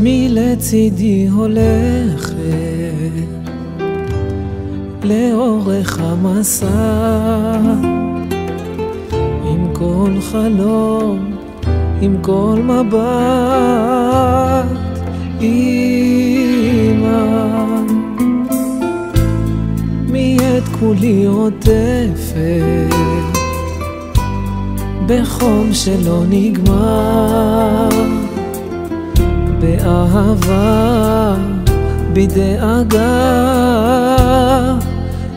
מלצידי הולכת לאורך המסע, עם כל חלום, עם כל מבט, אמא מי את כולי עוטפת בחום שלא נגמר, באהבה, בדאגה,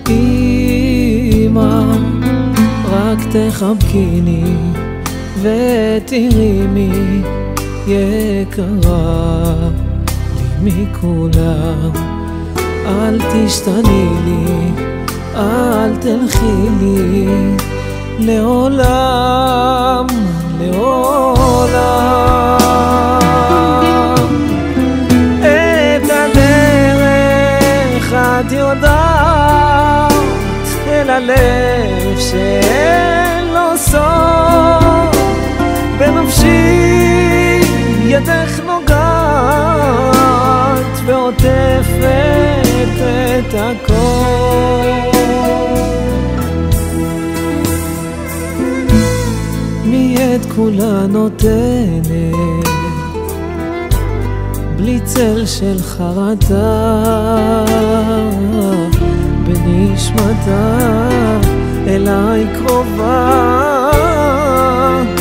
אמא רק תחבקיני ותרימי יקרה לי מכולם. אל תשתני לי, אל תלכי לי לעולם, לעולם. את הדרך את יודעת, אל הלב שאין לו סוף, בנפשי ידך נוגעת ועוטפת את הכל. מי את כולה נותנת בלי צל של חרטה, בנשמתה אליי קרובה,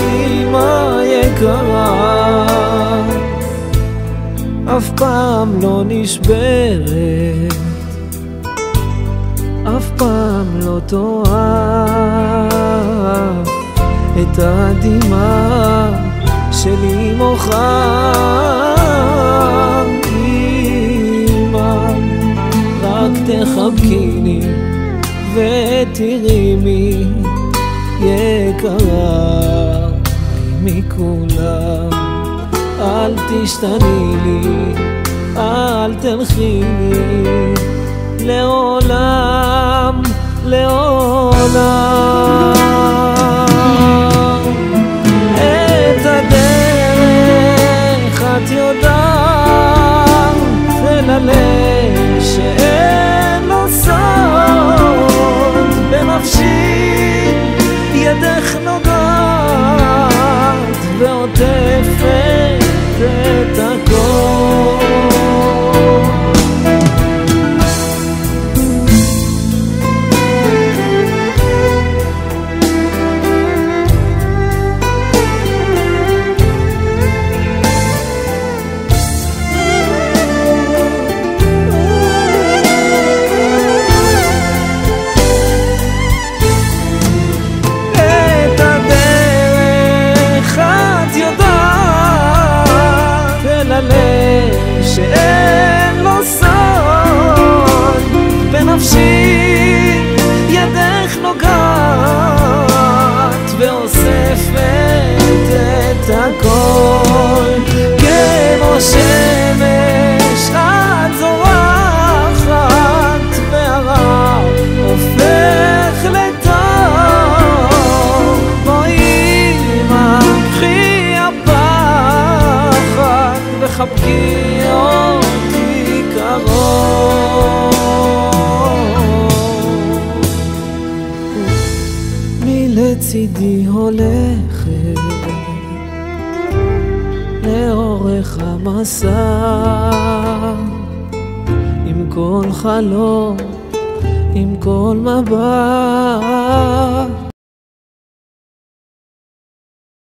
אמא יקרה אף פעם לא נשברת, אף פעם לא טועה. את הדמעה שלי מוחה, אמא רק תחבקיני ותרימי יקרה מכולם. אל תשתני לי, אל תלכי לי לעולם, לעולם. את הדרך את יודעת, אל הלב שאין לו סוד, בנפשי ידך נוגעת ועוטפת את הכל. שאין לו סוד, בנפשי ידך נוגעת ואוספת את הכל. כמו שמש את זורחת והרע הופך לטוב. בואי אמא קחי הפחד וחבקי אותי קרוב. מלצידי הולכת לאורך המסע, עם כל חלום, עם כל מבט,